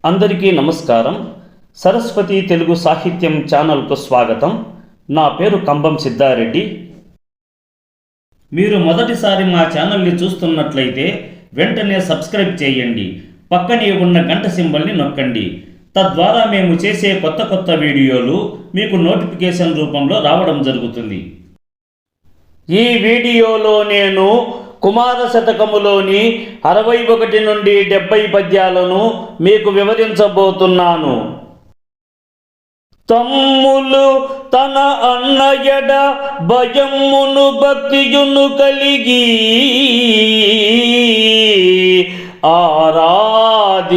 అందరికీ నమస్కారం. సరస్వతి తెలుగు సాహిత్యం ఛానల్కు స్వాగతం. నా పేరు కంబం సిద్ధారెడ్డి. మీరు మొదటిసారి మా ఛానల్ని చూస్తున్నట్లయితే వెంటనే సబ్స్క్రైబ్ చేయండి. పక్కనే ఉన్న గంట సింబల్ని నొక్కండి. తద్వారా మేము చేసే కొత్త వీడియోలు మీకు నోటిఫికేషన్ రూపంలో రావడం జరుగుతుంది. ఈ వీడియోలో నేను కుమార శతకములోని 61 నుండి 70 పద్యాలను మీకు వివరించబోతున్నాను. తమ్ములు తన అన్నయడ భయమును భక్తియును కలిగి ఆరాధింపన్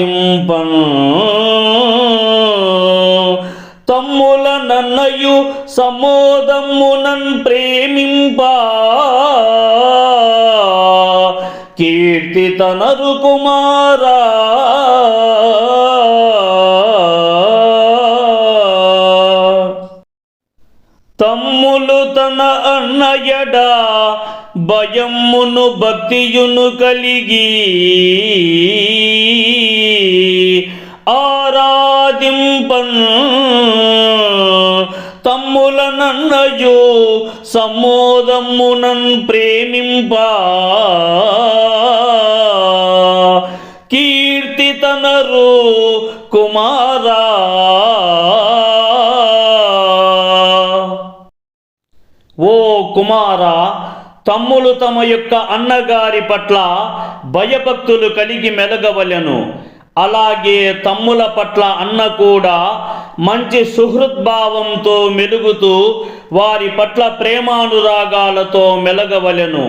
తమ్ముల నన్నయు సమోదమ్మునన్ ప్రేమింప కీర్తి తనరు కుమారా తమ్ములు తన అన్నయడ భయమును భక్తియును కలిగి ఆరాధింపన్ తమ్ముల నన్నయు సమోదమ్మునన్ ప్రేమింప కీర్తి తనరు కుమారా ఓ కుమారా, తమ్ములు తమ యొక్క అన్నగారి పట్ల భయభక్తులు కలిగి మెలగవలెను. అలాగే తమ్ముల పట్ల అన్న కూడా మంచి సుహృద్భావంతో మెలుగుతూ వారి పట్ల ప్రేమానురాగాలతో మెలగవలెను.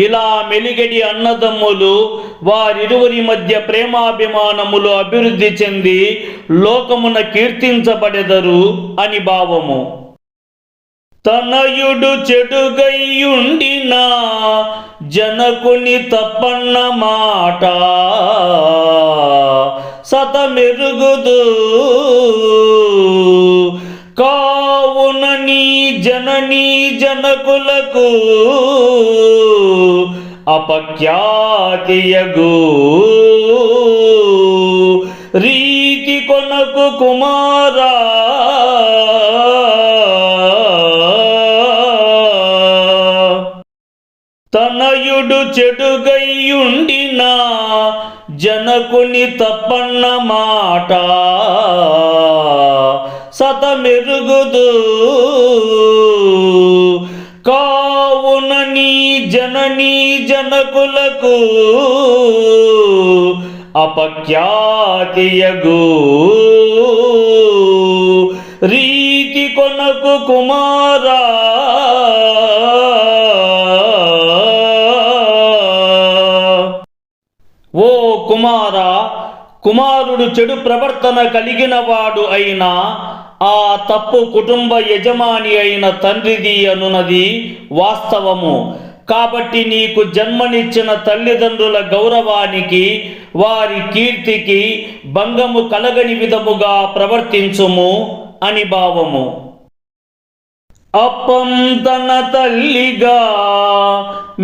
ఇలా మెలిగడి అన్నదమ్ములు వారిరువురి మధ్య ప్రేమాభిమానములు అభివృద్ధి చెంది లోకమున కీర్తించబడెదరు అని భావము. తనయుడు చెడుగయ్యుండిన జనకుని తప్పన్న మాట సతమెరుగుదు కావున నీ జననీ జనకులకు అపఖ్యాతియగు రీతి కొనకు కుమారా తనయుడు చెడుగయ్యుండిన జనకుని తప్పన్న మాట సతమెరుగుదు కావున నీ జననీ జనకులకు అపఖ్యాతియగు రీతి కొనకు కుమారా ఓ కుమారా, కుమారుడు చెడు ప్రవర్తన కలిగిన వాడు అయినా ఆ తప్పు కుటుంబ యజమాని అయిన తండ్రిది అనునది వాస్తవము. కాబట్టి నీకు జన్మనిచ్చిన తల్లిదండ్రుల గౌరవానికి వారి కీర్తికి భంగము కలగని విధముగా ప్రవర్తించుము అని భావము. అప్పం తన తల్లిగా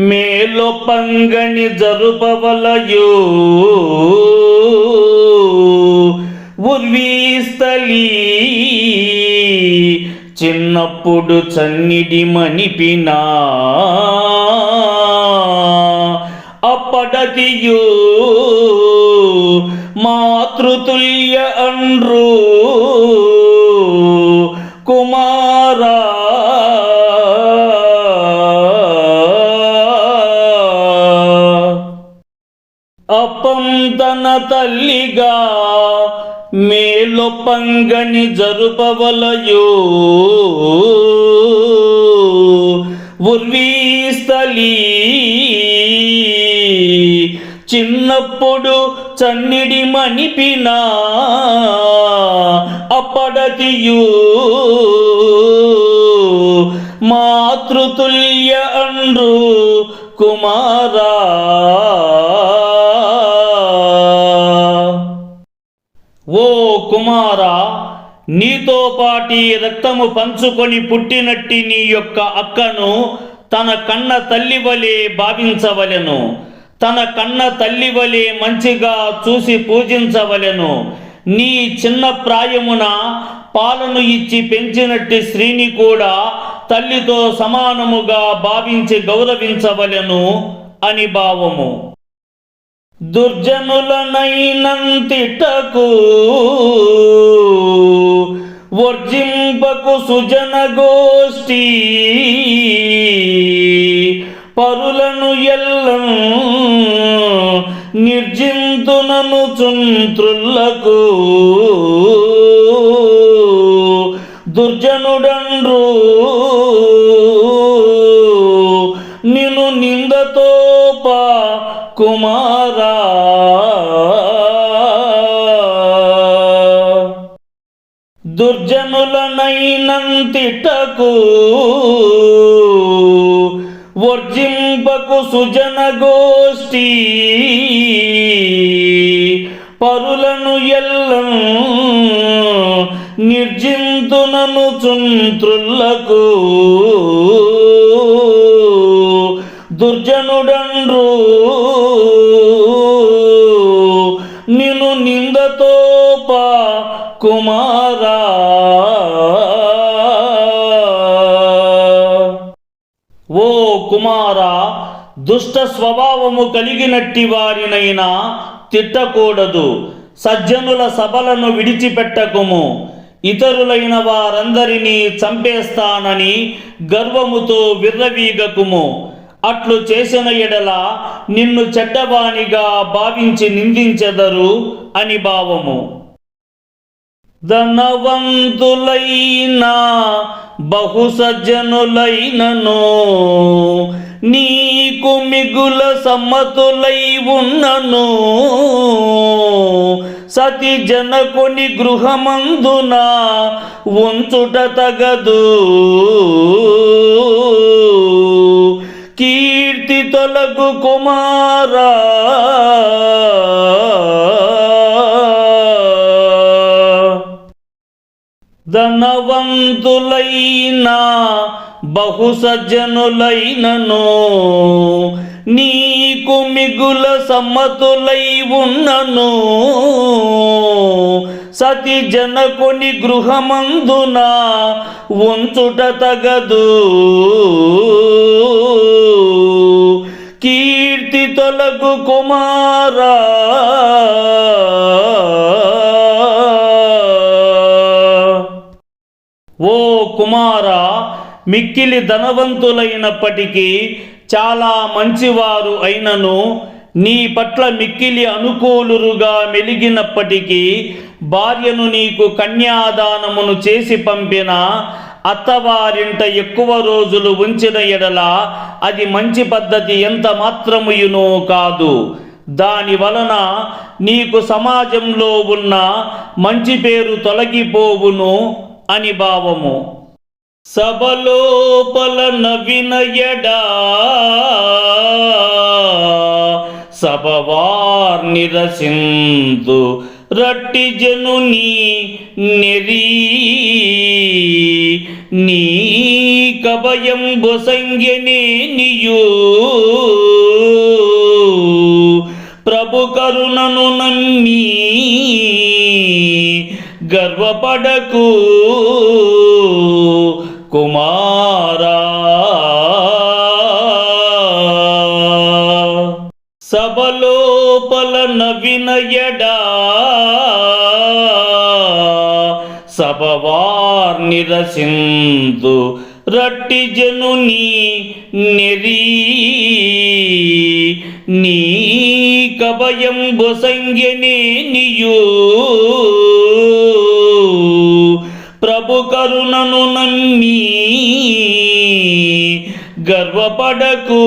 మేలొప్పంగని జరుపవలయు ఉర్వీస్థలి చిన్నప్పుడు చన్నిడి మనిపినా అప్పడతియు మాతృతుల్య అండ్రు కుమారా అప్పం తన తల్లిగా మేలొప్పంగని జరుపవలయు ఉర్వీస్థలి చిన్నప్పుడు చన్నిడి మనిపినా అప్పడతియు మాతృతుల్య అండ్రు కుమారా ఓ కుమారా, నీతో పాటి రక్తము పంచుకొని పుట్టినట్టి నీ యొక్క అక్కను తన కన్న తల్లి వలె భావించవలెను. తన కన్న తల్లి వలె మంచిగా చూసి పూజించవలెను. నీ చిన్న ప్రాయమున పాలను ఇచ్చి పెంచినట్టి స్త్రీని కూడా తల్లితో సమానముగా భావించి గౌరవించవలెను అని భావము. దుర్జనులనైనంతిటకు వర్జింపకు సుజన గోష్ఠి పరులను ఎల్లం నిర్జింతునను చుంత్రులకు దుర్జనుడండ్రు నిన్ను నిందతోప కుమారా. దుర్జనులనైనంతిటకు వర్జింపకు సుజన గోష్ఠి పరులను ఎల్లం నిర్జింతునను చుంత్రులకు దుర్జనుడండ్రు నిన్ను నిందతోప కుమారా. ఓ కుమారా, దుష్ట స్వభావము కలిగినట్టి వారినైనా తిట్టకూడదు. సజ్జనుల సభలను విడిచిపెట్టకుము. ఇతరులైన వారందరినీ చంపేస్తానని గర్వముతో విర్రవీగకుము. అట్లు చేసిన ఎడల నిన్ను చెడ్డవానిగా భావించి నిందించెదరు అని భావము. ధనవంతులైనా బహుసజ్జనులైనను నీకు మిగుల సమ్మతులై ఉన్నను సతి జనకుని గృహమందున ఉంచుట తగదు. కీర్తి తొలగు కుమారా, ధనవంతులైనా బహుసజ్జనులైనను నీకు మిగుల సమ్మతులై ఉన్నను సతి జనకుని గృహమందున ఉంచుట తగదు. కీర్తి తొలగు కుమారా, ఓ కుమారా, మిక్కిలి ధనవంతులైనప్పటికీ చాలా మంచివారు అయినను నీ పట్ల మిక్కిలి అనుకూలురుగా మెలిగినప్పటికీ భార్యను నీకు కన్యాదానమును చేసి పంపిన అత్తవారింట ఎక్కువ రోజులు ఉంచిన ఎడల అది మంచి పద్ధతి ఎంత మాత్రముయునో కాదు. దాని వలన నీకు సమాజంలో ఉన్న మంచి పేరు తొలగిపోవును అని భావము. సభలోపల నవినయడా సభవార్నిరసిందు రట్టి జనుని నెరీ నీ కభయంబు సంజ్ఞనే నియు ప్రభు కరుణను నమ్మి గర్వపడకు కుమారా. సభలోపల నవినయడా సభవార్నిరసిందు రట్టి జనుని నెరీ నీ కభయంబు సంజ్ఞనే నియు ప్రభు కరుణను నమ్మి గర్వపడకు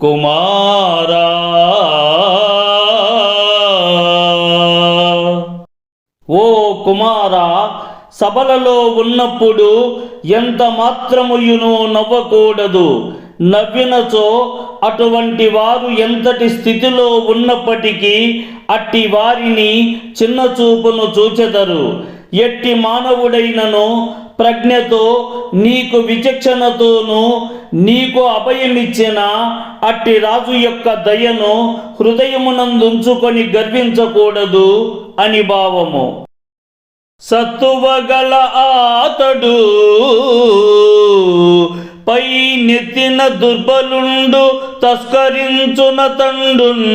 కుమారా. ఓ కుమారా, సభలలో ఉన్నప్పుడు ఎంత మాత్రముయును నవ్వకూడదు. నవ్వినచో అటువంటి వారు ఎంతటి స్థితిలో ఉన్నప్పటికీ అట్టి వారిని చిన్న చూపును చూచెదరు. ఎట్టి మానవుడైనను ప్రజ్ఞతో నీకు విచక్షణతోనూ నీకు అభయమిచ్చిన అట్టి రాజు యొక్క దయను హృదయమునందుంచుకొని గర్వించకూడదు అని భావము. సత్తువగల ఆతడు పై నెత్తిన దుర్బలుండు తస్కరించునతండున్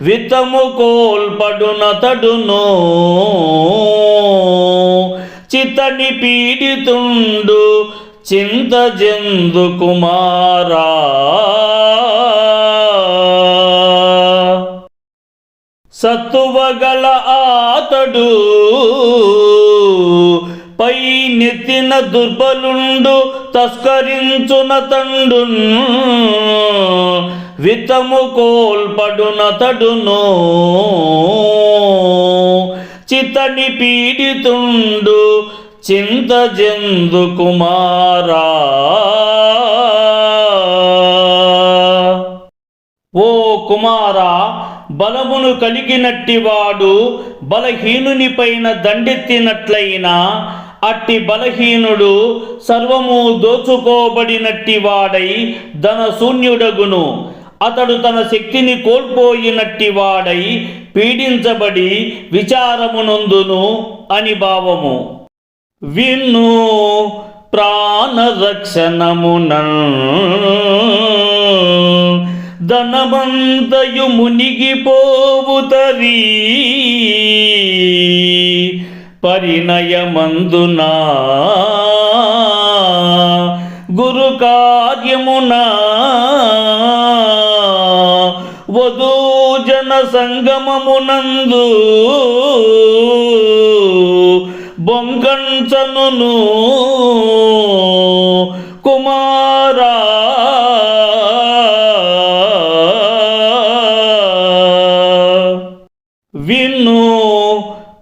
విత్తము కోల్పడునతడును చితని పీడితుండు చింతజెందు కుమారా. సత్తువగల ఆతడు పై నెత్తిన దుర్బలుండు తస్కరించునతండున్ విత్తము కోల్పడునతడును చితని పీడితుండు చింతజెందు కుమారా. ఓ కుమారా, బలమును కలిగినట్టివాడు బలహీనుని పైన దండెత్తినట్లయినా అట్టి బలహీనుడు సర్వము దోచుకోబడినట్టివాడై ధనశూన్యుడగును. అతడు తన శక్తిని కోల్పోయినట్టివాడై పీడించబడి విచారమునందును అని భావము. విన్ను ప్రాణరక్షణమునన్ ధనమంతయు మునిగిపోవుతరి పరిణయమందునా గురు కార్యమునా వధూజన సంగమమునందు బొంకంచనును కుమారా. విన్ను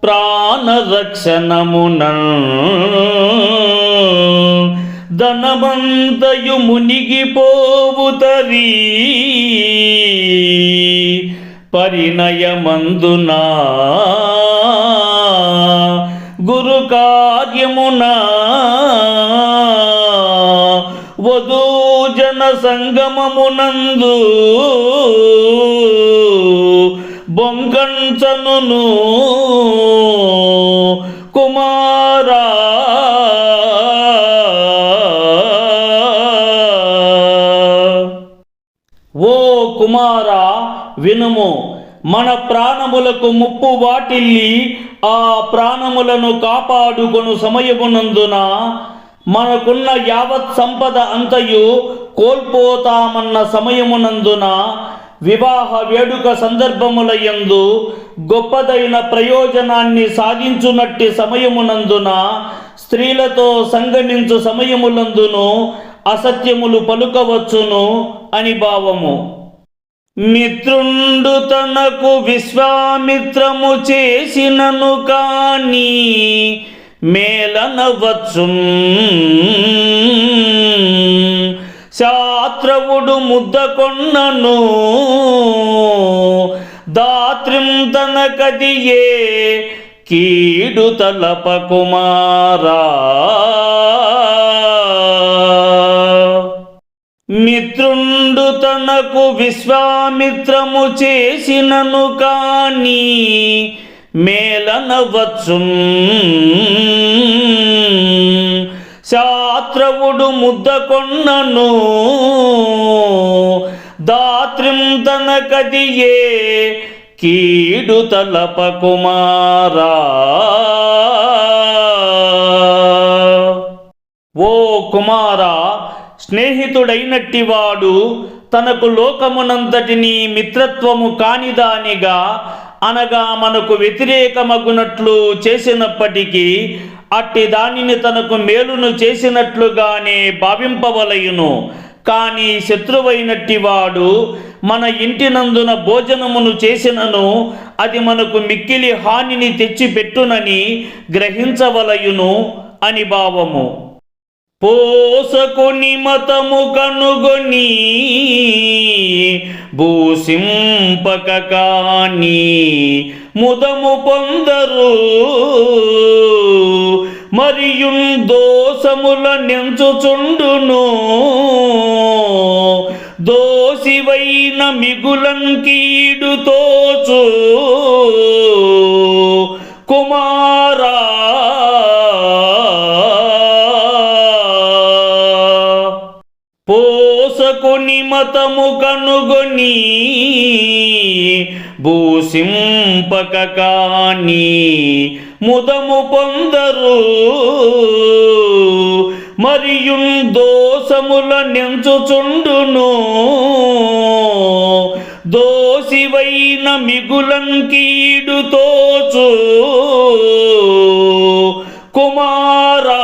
ప్రాణరక్షణమునన్ ధనమంతయు మునిగిపోవుతరి పరిణయమందునా గురు కార్యమునా వధూజన సంగమమునందు బొంకంచనును కుమారా. ఓ కుమారా, వినుము. మన ప్రాణములకు ముప్పు వాటిల్లి ఆ ప్రాణములను కాపాడుకొను సమయమునందున మనకున్న యావత్ సంపద అంతయు కోల్పోతామన్న సమయమునందున వివాహ వేడుక సందర్భములయందు గొప్పదైన ప్రయోజనాన్ని సాధించునట్టి సమయమునందున స్త్రీలతో సంగమించు సమయములందును అసత్యములు పలుకవచ్చును అని భావము. మిత్రుండు తనకు విశ్వామిత్రము చేసినను కాని మేలనవచ్చున్ శాత్రవుడు ముద్దకొన్నను దాత్రిం తనకదియే కీడు తలప కుమారా. మిత్రుండు తనకు విశ్వామిత్రము చేసినను కాని మేలనవచ్చున్ శాత్రవుడు ముద్దకొన్నను దాత్రిం తనకదియే కీడు తలప కుమారా. ఓ కుమారా, స్నేహితుడైనట్టివాడు తనకు లోకమునంతటిని మిత్రత్వము కానిదానిగా అనగా మనకు వ్యతిరేకమగునట్లు చేసినప్పటికీ అట్టి దానిని తనకు మేలును చేసినట్లుగానే భావింపవలయును. కానీ శత్రువైనట్టివాడు మన ఇంటినందున భోజనమును చేసినను అది మనకు మిక్కిలి హానిని తెచ్చిపెట్టునని గ్రహించవలయును అని భావము. పోసకుని మతము కనుగొని భూసింపక కాని ముదము పొందరు మరియున్ దోషముల నెంచుచుండును దోషివైన మిగులన్ కీడు తోచు కుమారా పోసకొని మతము కనుగొని భూసింపక కాని ముదము పొందరు మరియున్ దోషముల నెంచుచుండును దోషివైన మిగులన్ కీడు తోచు కుమారా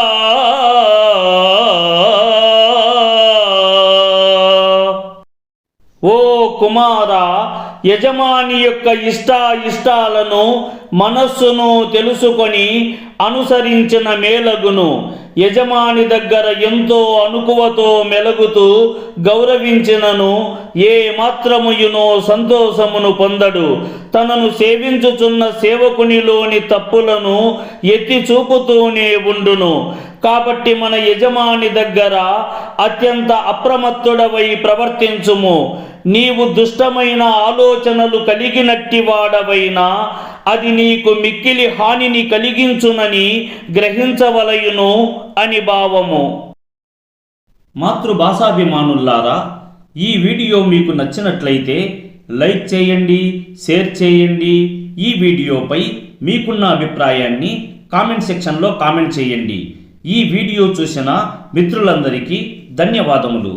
ఓ కుమారా, యజమాని యొక్క ఇష్టాలను మనస్సును తెలుసుకొని అనుసరించిన మేలగును. యజమాని దగ్గర ఎంతో అనుకువతో మెలగుతూ గౌరవించినను ఏ మాత్రముయునో సంతోషమును పొందడు. తనను సేవించుచున్న సేవకునిలోని తప్పులను ఎత్తి చూపుతూనే ఉండును. కాబట్టి మన యజమాని దగ్గర అత్యంత అప్రమత్తుడవై ప్రవర్తించుము. నీవు దుష్టమైన ఆలోచనలు కలిగినట్టి వాడవైనా అది నీకు మిక్కిలి హానిని కలిగించునని గ్రహించవలయును అని భావము. మాతృభాషాభిమానులారా, ఈ వీడియో మీకు నచ్చినట్లయితే లైక్ చేయండి, షేర్ చేయండి. ఈ వీడియోపై మీకున్న అభిప్రాయాన్ని కామెంట్ సెక్షన్లో కామెంట్ చేయండి. ఈ వీడియో చూసిన మిత్రులందరికీ ధన్యవాదములు.